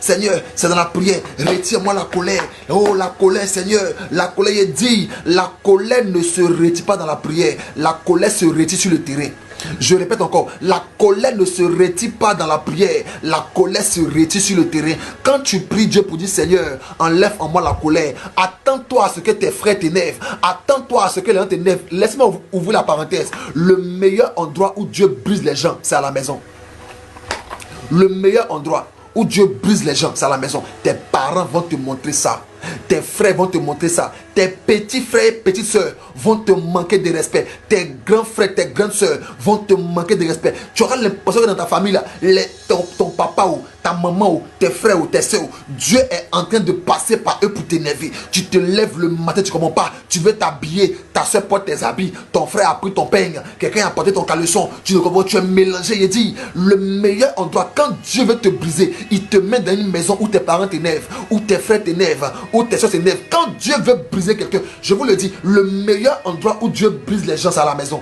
Seigneur, c'est dans la prière. Retire-moi la colère. Oh, la colère, Seigneur. La colère, il dit, la colère ne se retire pas dans la prière. La colère se retire sur le terrain. Je répète encore, la colère ne se retire pas dans la prière. La colère se retire sur le terrain. Quand tu pries Dieu pour dire, Seigneur, enlève en moi la colère. Attends-toi à ce que tes frères t'énervent. Attends-toi à ce que les gens t'énervent. Laisse-moi ouvrir la parenthèse. Le meilleur endroit où Dieu brise les gens, c'est à la maison. Le meilleur endroit où Dieu brise les gens, c'est à la maison. Tes parents vont te montrer ça. Tes frères vont te montrer ça. Tes petits frères et petites soeurs vont te manquer de respect. Tes grands frères, tes grandes soeurs vont te manquer de respect. Tu auras l'impression que dans ta famille, là, ton papa ou ta maman ou tes frères ou tes soeurs, Dieu est en train de passer par eux pour t'énerver. Tu te lèves le matin, tu ne comprends pas. Tu veux t'habiller, ta soeur porte tes habits. Ton frère a pris ton peigne. Quelqu'un a porté ton caleçon. Tu ne comprends pas, tu es mélangé. Il dit, le meilleur endroit, quand Dieu veut te briser, il te met dans une maison où tes parents t'énervent, où tes frères t'énervent, où tes soeurs t'énervent. Quand Dieu veut briser quelqu'un, je vous le dis, le meilleur endroit où Dieu brise les gens, c'est à la maison.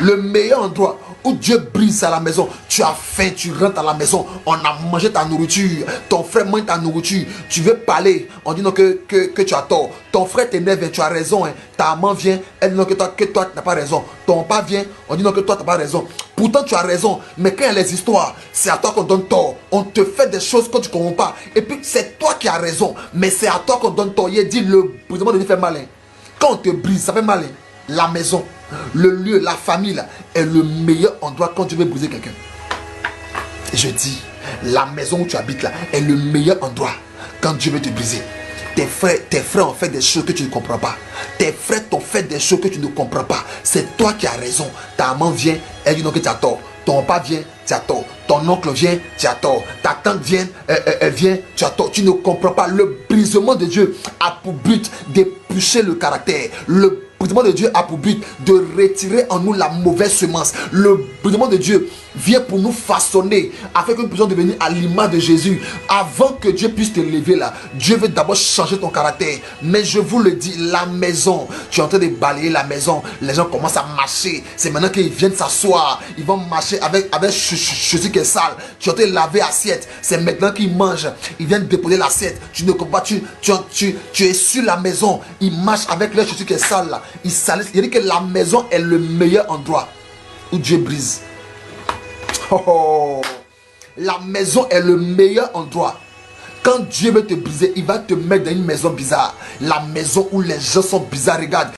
Le meilleur endroit où Dieu brise à la maison. Tu as faim, tu rentres à la maison, on a mangé ta nourriture, ton frère mange ta nourriture, tu veux parler, on dit non que tu as tort. Ton frère t'énerve, tu as raison, hein. Ta maman vient, elle dit non que toi tu n'as pas raison. Ton père vient, on dit non que toi tu n'as pas raison. Pourtant tu as raison, mais quand il y a les histoires, c'est à toi qu'on donne tort. On te fait des choses que tu ne comprends pas. Et puis c'est toi qui as raison, mais c'est à toi qu'on donne tort. Il dit le brisement de vie fait mal, hein. Quand on te brise, ça fait mal, hein. La maison, le lieu, la famille là, est le meilleur endroit quand tu veux briser quelqu'un. Je dis, la maison où tu habites là est le meilleur endroit quand Dieu veut te briser. Tes frères ont fait des choses que tu ne comprends pas. Tes frères t'ont fait des choses que tu ne comprends pas. C'est toi qui as raison. Ta maman vient, elle dit non que tu as tort. Ton papa vient, tu as tort. Ton oncle vient, tu as tort. Ta tante vient, elle vient, tu as tort. Tu ne comprends pas. Le brisement de Dieu a pour but d'éplucher le caractère. Le brisement de Dieu a pour but de retirer en nous la mauvaise semence. Le brisement de Dieu vient pour nous façonner afin que nous puissions devenir à l'image de Jésus. Avant que Dieu puisse te lever là, Dieu veut d'abord changer ton caractère. Mais je vous le dis, la maison, tu es en train de balayer la maison, les gens commencent à marcher. C'est maintenant qu'ils viennent s'asseoir, ils vont marcher avec chaussures qui est sale. Tu es en train de laver l'assiette, c'est maintenant qu'ils mangent, ils viennent déposer l'assiette. Tu ne comprends pas, tu es sur la maison, ils marchent avec leurs chaussures qui est sale là. Ils salissent. Il dit que la maison est le meilleur endroit où Dieu brise. Oh, la maison est le meilleur endroit. Quand Dieu veut te briser, il va te mettre dans une maison bizarre. La maison où les gens sont bizarres. Regarde.